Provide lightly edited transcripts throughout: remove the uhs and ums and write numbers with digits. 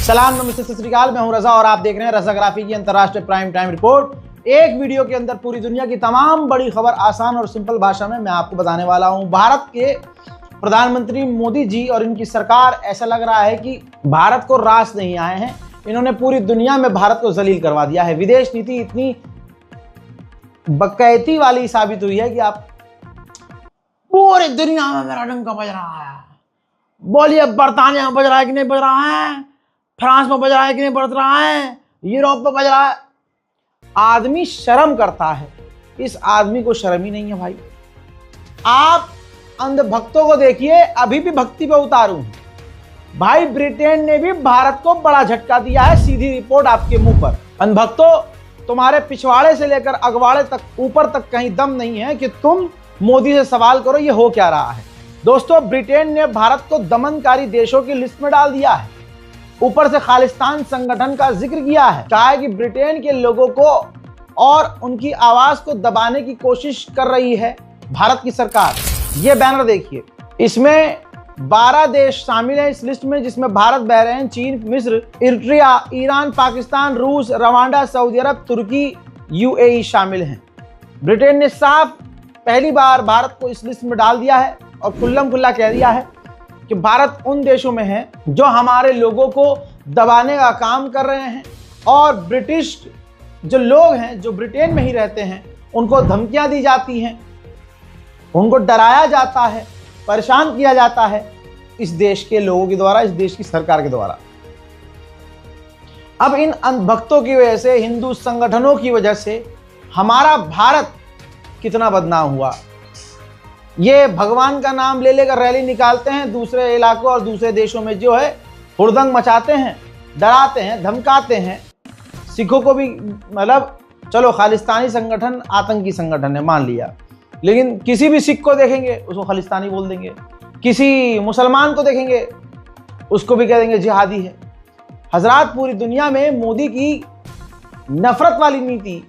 सलाम, नमस्ते, सत श्री अकाल। मैं हूं रजा और आप देख रहे हैं रजाग्राफी की अंतर्राष्ट्रीय प्राइम टाइम रिपोर्ट। एक वीडियो के अंदर पूरी दुनिया की तमाम बड़ी खबर आसान और सिंपल भाषा में मैं आपको बताने वाला हूं। भारत के प्रधानमंत्री मोदी जी और इनकी सरकार, ऐसा लग रहा है कि भारत को रास नहीं आए हैं। इन्होंने पूरी दुनिया में भारत को जलील करवा दिया है। विदेश नीति इतनी बकैती वाली साबित हुई है कि आप पूरी दुनिया में मेरा डंका बज रहा है। बोलिए, बरतानिया में बज रहा है कि नहीं बज रहा है, फ्रांस में बज रहा है कि नहीं बज रहा है, यूरोप में बज रहा है। आदमी शर्म करता है, इस आदमी को शर्म ही नहीं है भाई। आप अंधभक्तों को देखिए, अभी भी भक्ति पे उतारू भाई। ब्रिटेन ने भी भारत को बड़ा झटका दिया है। सीधी रिपोर्ट आपके मुंह पर। अंधभक्तों, तुम्हारे पिछवाड़े से लेकर अगवाड़े तक, ऊपर तक कहीं दम नहीं है कि तुम मोदी से सवाल करो ये हो क्या रहा है। दोस्तों, ब्रिटेन ने भारत को दमनकारी देशों की लिस्ट में डाल दिया है। ऊपर से खालिस्तान संगठन का जिक्र किया है। कहा है कि ब्रिटेन के लोगों को और उनकी आवाज को दबाने की कोशिश कर रही है भारत की सरकार। ये बैनर देखिए, इसमें 12 देश शामिल हैं इस लिस्ट में, जिसमें भारत, बहरीन, चीन, मिस्र, इरिट्रिया, ईरान, पाकिस्तान, रूस, रवांडा, सऊदी अरब, तुर्की, यूएई शामिल हैं। ब्रिटेन ने साफ पहली बार भारत को इस लिस्ट में डाल दिया है और खुल्लम खुल्ला कह दिया है कि भारत उन देशों में है जो हमारे लोगों को दबाने का काम कर रहे हैं। और ब्रिटिश जो लोग हैं, जो ब्रिटेन में ही रहते हैं, उनको धमकियां दी जाती हैं, उनको डराया जाता है, परेशान किया जाता है इस देश के लोगों के द्वारा, इस देश की सरकार के द्वारा। अब इन अंधभक्तों की वजह से, हिंदू संगठनों की वजह से हमारा भारत कितना बदनाम हुआ। ये भगवान का नाम ले लेकर रैली निकालते हैं दूसरे इलाकों और दूसरे देशों में, जो है हुड़दंग मचाते हैं, डराते हैं, धमकाते हैं। सिखों को भी, मतलब चलो खालिस्तानी संगठन आतंकी संगठन है मान लिया, लेकिन किसी भी सिख को देखेंगे उसको खालिस्तानी बोल देंगे। किसी मुसलमान को देखेंगे उसको भी कह देंगे जिहादी है। हजरात, पूरी दुनिया में मोदी की नफरत वाली नीति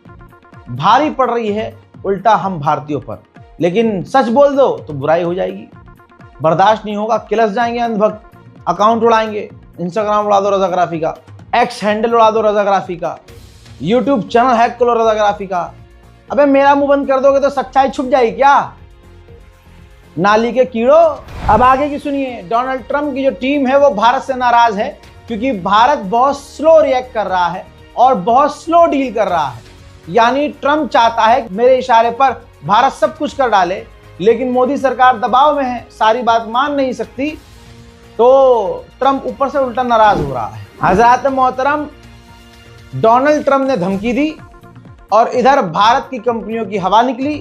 भारी पड़ रही है उल्टा हम भारतीयों पर। लेकिन सच बोल दो तो बुराई हो जाएगी, बर्दाश्त नहीं होगा, किलस जाएंगे अंधभक्त। अकाउंट उड़ाएंगे, इंस्टाग्राम उड़ा दो रजाग्राफी का, एक्स हैंडल उड़ा दो रजाग्राफी का, यूट्यूब चैनल हैक करो रजाग्राफी का। अबे मेरा मुंह बंद कर दोगे तो सच्चाई छुप जाएगी क्या, नाली के कीड़ो। अब आगे की सुनिए। डोनाल्ड ट्रंप की जो टीम है वो भारत से नाराज है क्योंकि भारत बहुत स्लो रिएक्ट कर रहा है और बहुत स्लो डील कर रहा है। यानी ट्रंप चाहता है मेरे इशारे पर भारत सब कुछ कर डाले, लेकिन मोदी सरकार दबाव में है, सारी बात मान नहीं सकती, तो ट्रंप ऊपर से उल्टा नाराज हो रहा है। हज़रात मोहतरम, डोनाल्ड ट्रंप ने धमकी दी और इधर भारत की कंपनियों की हवा निकली,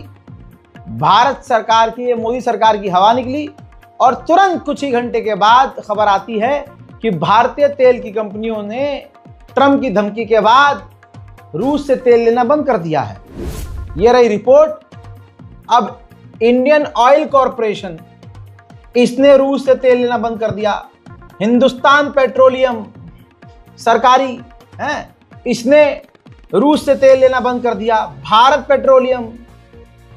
भारत सरकार की, मोदी सरकार की हवा निकली। और तुरंत कुछ ही घंटे के बाद खबर आती है कि भारतीय तेल की कंपनियों ने ट्रंप की धमकी के बाद रूस से तेल लेना बंद कर दिया है। यह रही रिपोर्ट। अब इंडियन ऑयल कॉरपोरेशन, इसने रूस से तेल लेना बंद कर दिया। हिंदुस्तान पेट्रोलियम सरकारी है, इसने रूस से तेल लेना बंद कर दिया। Bharat petroleum,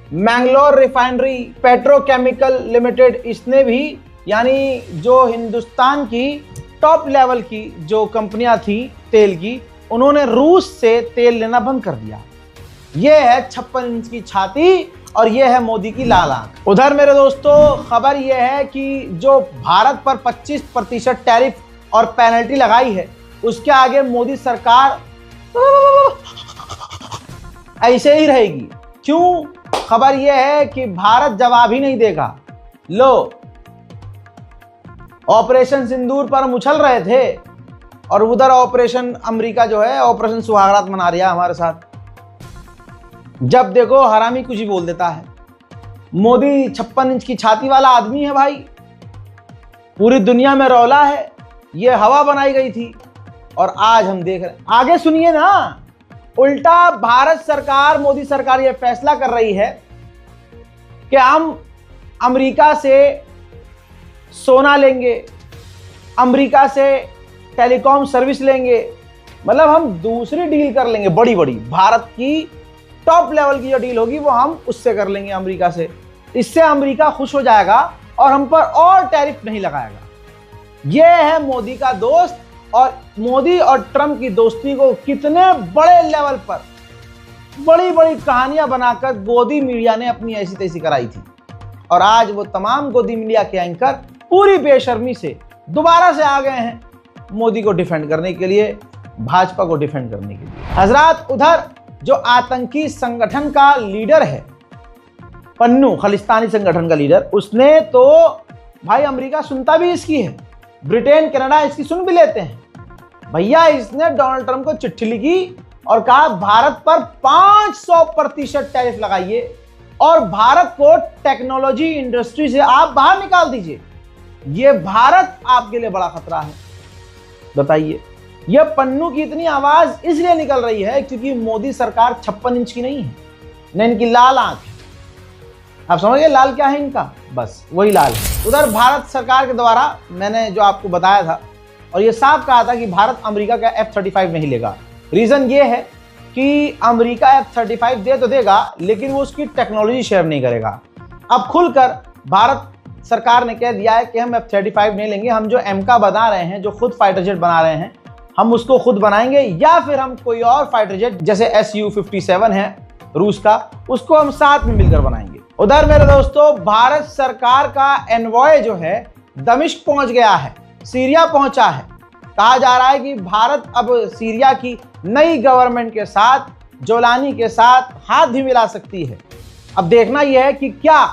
Mangalore refinery petrochemical limited, इसने भी, यानी जो हिंदुस्तान की टॉप लेवल की जो कंपनियां थी तेल की, उन्होंने रूस से तेल लेना बंद कर दिया। यह है 56 इंच की छाती और यह है मोदी की लाल आंख। उधर मेरे दोस्तों, खबर यह है कि जो भारत पर 25% टैरिफ और पेनल्टी लगाई है, उसके आगे मोदी सरकार ऐसे ही रहेगी। क्यों? खबर यह है कि भारत जवाब ही नहीं देगा। लो, ऑपरेशन सिंदूर पर हम उछल रहे थे और उधर ऑपरेशन अमेरिका जो है, ऑपरेशन सुहागरात मना रहा है हमारे साथ। जब देखो हरामी कुछ ही बोल देता है। मोदी 56 इंच की छाती वाला आदमी है भाई, पूरी दुनिया में रौला है। ये हवा बनाई गई थी और आज हम देख रहे हैं। आगे सुनिए ना, उल्टा भारत सरकार, मोदी सरकार ये फैसला कर रही है कि हम अमेरिका से सोना लेंगे, अमेरिका से टेलीकॉम सर्विस लेंगे, मतलब हम दूसरी डील कर लेंगे बड़ी बड़ी। भारत की टॉप लेवल की जो डील होगी वो हम उससे कर लेंगे अमेरिका से। इससे अमेरिका खुश हो जाएगा और हम पर और टैरिफ नहीं लगाएगा। ये है मोदी का दोस्त और मोदी और ट्रंप की दोस्ती को कितने बड़े लेवल पर बड़ी बड़ी कहानियां बनाकर गोदी मीडिया ने अपनी ऐसी तैसी कराई थी। और आज वो तमाम गोदी मीडिया के एंकर पूरी बेशर्मी से दोबारा से आ गए हैं मोदी को डिफेंड करने के लिए, भाजपा को डिफेंड करने के लिए। हजरात, उधर जो आतंकी संगठन का लीडर है पन्नू, खालिस्तानी संगठन का लीडर, उसने तो भाई अमेरिका सुनता भी इसकी है, ब्रिटेन कनाडा इसकी सुन भी लेते हैं। भैया इसने डोनाल्ड ट्रंप को चिट्ठी लिखी और कहा भारत पर 500% टैरिफ लगाइए और भारत को टेक्नोलॉजी इंडस्ट्री से आप बाहर निकाल दीजिए। ये भारत आपके लिए बड़ा खतरा है। बताइए, यह पन्नू की इतनी आवाज इसलिए निकल रही है क्योंकि मोदी सरकार 56 इंच की नहीं है, न इनकी लाल आंख है। आप समझ गए लाल क्या है इनका? बस वही लाल है। उधर भारत सरकार के द्वारा मैंने जो आपको बताया था और ये साफ कहा था कि भारत अमेरिका का F-35 नहीं लेगा। रीजन ये है कि अमेरिका F-35 दे तो देगा लेकिन वो उसकी टेक्नोलॉजी शेयर नहीं करेगा। अब खुलकर भारत सरकार ने कह दिया है कि हम F-35 नहीं लेंगे, हम जो एमका बना रहे हैं, जो खुद फाइटर जेट बना रहे हैं, हम उसको खुद बनाएंगे या फिर हम कोई और फाइटर जेट जैसे Su-57 है रूस का, उसको हम साथ में मिलकर बनाएंगे। उधर मेरे दोस्तों, भारत सरकार का एनवॉय जो है दमिश्क पहुंच गया है, सीरिया पहुंचा है। कहा जा रहा है कि भारत अब सीरिया की नई गवर्नमेंट के साथ, जोलानी के साथ हाथ भी मिला सकती है। अब देखना यह है कि क्या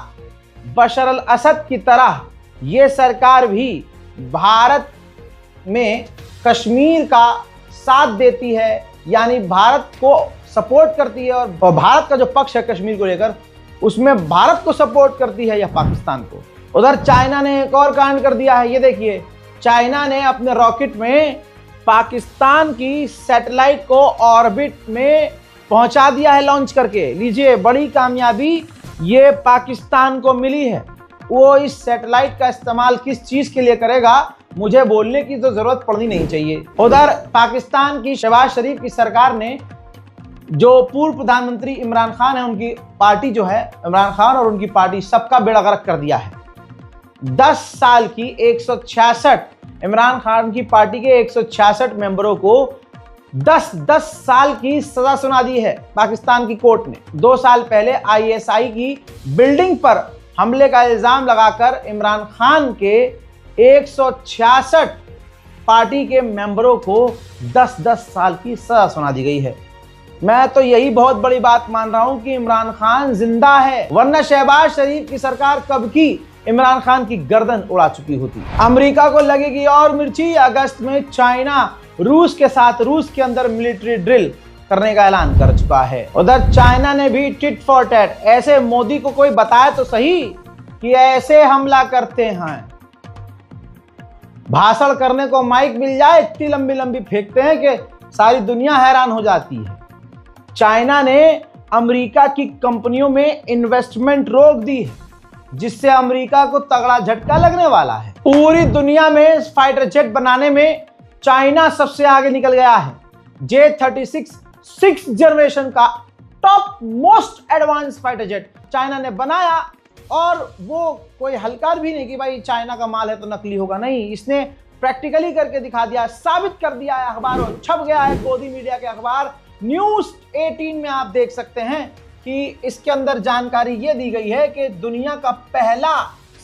बशर अल असद की तरह ये सरकार भी भारत में कश्मीर का साथ देती है, यानी भारत को सपोर्ट करती है और भारत का जो पक्ष है कश्मीर को लेकर उसमें भारत को सपोर्ट करती है या पाकिस्तान को। उधर चाइना ने एक और कांड कर दिया है। ये देखिए, चाइना ने अपने रॉकेट में पाकिस्तान की सैटेलाइट को ऑर्बिट में पहुंचा दिया है लॉन्च करके। लीजिए, बड़ी कामयाबी ये पाकिस्तान को मिली है। वो इस सैटेलाइट का इस्तेमाल किस चीज के लिए करेगा मुझे बोलने की तो जरूरत पड़नी नहीं चाहिए। उधर पाकिस्तान की शहबाज शरीफ की सरकार ने जो पूर्व प्रधानमंत्री इमरान खान है, उनकी पार्टी जो है, इमरान खान और उनकी पार्टी, सबका बेड़ा गर्क कर दिया है। 10 साल की 166 इमरान खान की पार्टी के 166 मेंबरों को 10 साल की सजा सुना दी है पाकिस्तान की कोर्ट ने। 2 साल पहले ISI की बिल्डिंग पर हमले का इल्जाम लगाकर इमरान खान के 166 पार्टी के मेंबरों को 10 साल की सजा सुना दी गई है। मैं तो यही बहुत बड़ी बात मान रहा हूं कि इमरान खान जिंदा है, वरना शहबाज शरीफ की सरकार कब की इमरान खान की गर्दन उड़ा चुकी होती। अमेरिका को लगेगी और मिर्ची। अगस्त में चाइना रूस के साथ रूस के अंदर मिलिट्री ड्रिल करने का ऐलान कर चुका है। उधर चाइना ने भी टिट फॉर टैट, ऐसे मोदी को कोई बताए तो सही कि ऐसे हमला करते हैं। भाषण करने को माइक मिल जाए, इतनी लंबी लंबी फेंकते हैं कि सारी दुनिया हैरान हो जाती है। चाइना ने अमेरिका की कंपनियों में इन्वेस्टमेंट रोक दी है, जिससे अमेरिका को तगड़ा झटका लगने वाला है। पूरी दुनिया में फाइटर जेट बनाने में चाइना सबसे आगे निकल गया है। J-36 6th जनरेशन का top most advance fighter jet China ने बनाया, और वो कोई हल्का भी नहीं कि भाई चाइना का माल है तो नकली होगा, नहीं, इसने प्रैक्टिकली करके दिखा दिया, साबित कर दिया है। अखबारों छप गया है, गोदी मीडिया के अखबार न्यूज़ 18 में आप देख सकते हैं कि इसके अंदर जानकारी ये दी गई है कि दुनिया का पहला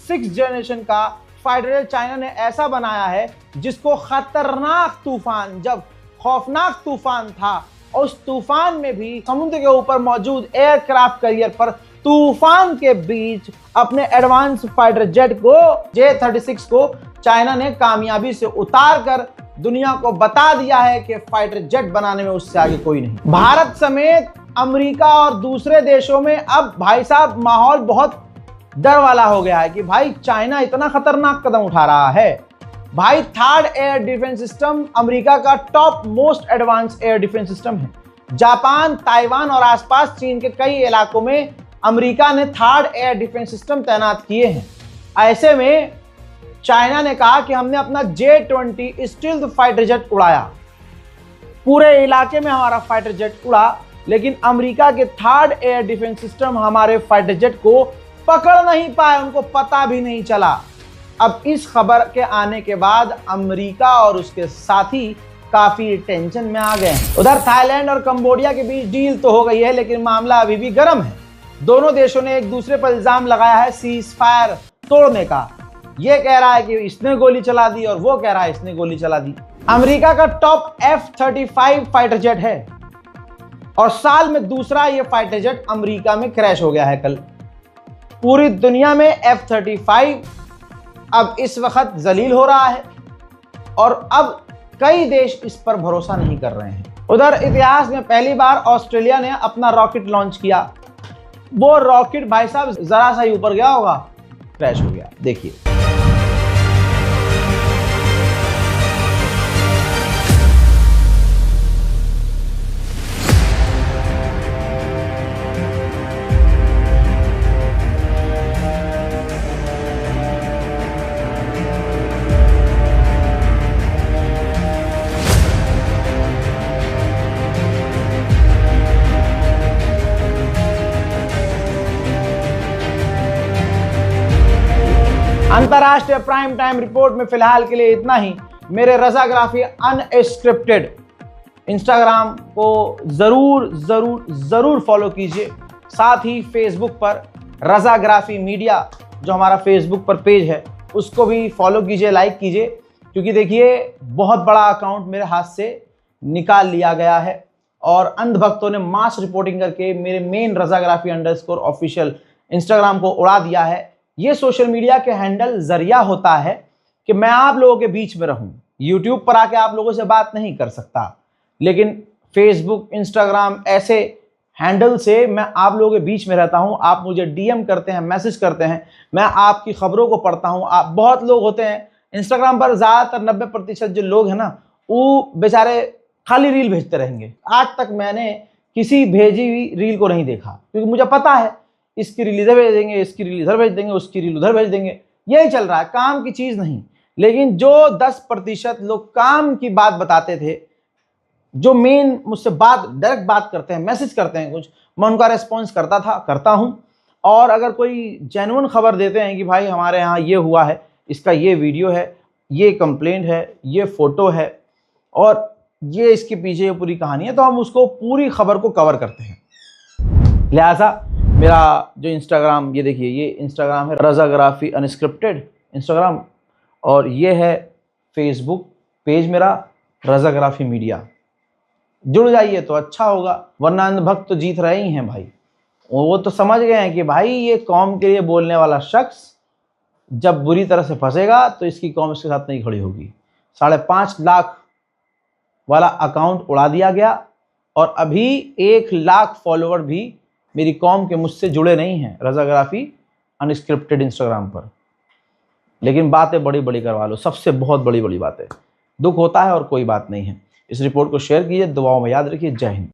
6th जनरेशन का फाइटर जेट चाइना ने ऐसा बनाया है जिसको खतरनाक तूफान, जब खौफनाक तूफान था, और उस तूफान में भी समुद्र के ऊपर मौजूद एयरक्राफ्ट कैरियर पर तूफान के बीच अपने एडवांस फाइटर जेट को J-36 को चाइना ने कामयाबी से उतार कर दुनिया को बता दिया है कि फाइटर जेट बनाने में उससे आगे कोई नहीं। भारत समेत अमेरिका और दूसरे देशों में अब भाई साहब माहौल बहुत डर वाला हो गया है कि भाई चाइना इतना खतरनाक कदम उठा रहा है। भाई third air defence system America का top most advance air defence system है। जापान, ताइवान और आसपास चीन के कई इलाकों में अमेरिका ने थर्ड एयर डिफेंस सिस्टम तैनात किए हैं। ऐसे में चाइना ने कहा कि हमने अपना J-20 स्टील्थ फाइटर जेट उड़ाया, पूरे इलाके में हमारा फाइटर जेट उड़ा, लेकिन अमेरिका के थर्ड एयर डिफेंस सिस्टम हमारे फाइटर जेट को पकड़ नहीं पाए, उनको पता भी नहीं चला। अब इस खबर के आने के बाद अमेरिका और उसके साथी काफी टेंशन में आ गए हैं। उधर थाईलैंड और कंबोडिया के बीच डील तो हो गई है, लेकिन मामला अभी भी गर्म है। दोनों देशों ने एक दूसरे पर इल्जाम लगाया है सीज फायर तोड़ने का। ये कह रहा है कि इसने गोली चला दी और वो कह रहा है इसने गोली चला दी। अमेरिका का टॉप F-35 फाइटर जेट है और साल में दूसरा ये फाइटर जेट अमेरिका में क्रैश हो गया है कल। पूरी दुनिया में F-35 अब इस वक्त जलील हो रहा है और अब कई देश इस पर भरोसा नहीं कर रहे हैं। उधर इतिहास में पहली बार ऑस्ट्रेलिया ने अपना रॉकेट लॉन्च किया। वो रॉकेट भाई साहब जरा सा ही ऊपर गया होगा, क्रैश हो गया। देखिए, अंतरराष्ट्रीय प्राइम टाइम रिपोर्ट में फिलहाल के लिए इतना ही। मेरे रजाग्राफी अनस्क्रिप्टेड इंस्टाग्राम को जरूर जरूर जरूर फॉलो कीजिए। साथ ही फेसबुक पर रजाग्राफी मीडिया जो हमारा फेसबुक पर पेज है उसको भी फॉलो कीजिए, लाइक कीजिए, क्योंकि देखिए बहुत बड़ा अकाउंट मेरे हाथ से निकाल लिया गया है और अंधभक्तों ने मास रिपोर्टिंग करके मेरे मेन रजाग्राफी_ऑफिशियल इंस्टाग्राम को उड़ा दिया है। ये सोशल मीडिया के हैंडल जरिया होता है कि मैं आप लोगों के बीच में रहूं। यूट्यूब पर आके आप लोगों से बात नहीं कर सकता, लेकिन फेसबुक, इंस्टाग्राम ऐसे हैंडल से मैं आप लोगों के बीच में रहता हूं। आप मुझे डीएम करते हैं, मैसेज करते हैं, मैं आपकी खबरों को पढ़ता हूं। आप बहुत लोग होते हैं इंस्टाग्राम पर, ज़्यादातर 90% जो लोग हैं ना, वो बेचारे खाली रील भेजते रहेंगे। आज तक मैंने किसी भेजी हुई रील को नहीं देखा, क्योंकि मुझे पता है इसकी रील इधर भेज देंगे, इसकी रील इधर भेज देंगे, उसकी रील उधर भेज देंगे। यही चल रहा है, काम की चीज़ नहीं। लेकिन जो 10% लोग काम की बात बताते थे, जो मेन मुझसे डायरेक्ट बात करते हैं, मैसेज करते हैं कुछ, मैं उनका रेस्पॉन्स करता हूं। और अगर कोई जेन्युइन खबर देते हैं कि भाई हमारे यहाँ ये हुआ है, इसका ये वीडियो है, ये कंप्लेंट है, ये फोटो है और ये इसके पीछे ये पूरी कहानी है, तो हम उसको पूरी खबर को कवर करते हैं। लिहाजा मेरा जो इंस्टाग्राम, ये देखिए, ये इंस्टाग्राम है रजाग्राफी अनस्क्रिप्टेड इंस्टाग्राम, और ये है फेसबुक पेज मेरा रजाग्राफी मीडिया। जुड़ जाइए तो अच्छा होगा, वरना अंधभक्त तो जीत रहे ही हैं भाई। वो तो समझ गए हैं कि भाई ये कौम के लिए बोलने वाला शख्स जब बुरी तरह से फंसेगा तो इसकी कौम इसके साथ नहीं खड़ी होगी। 5.5 लाख वाला अकाउंट उड़ा दिया गया और अभी 1 लाख फॉलोवर भी मेरी कौम के मुझसे जुड़े नहीं हैं रजाग्राफी अनस्क्रिप्टेड इंस्टाग्राम पर। लेकिन बातें बड़ी बड़ी करवा लो, सबसे बहुत बड़ी बड़ी बातें। दुख होता है और कोई बात नहीं है। इस रिपोर्ट को शेयर कीजिए, दुआओं में याद रखिए। जय हिंद।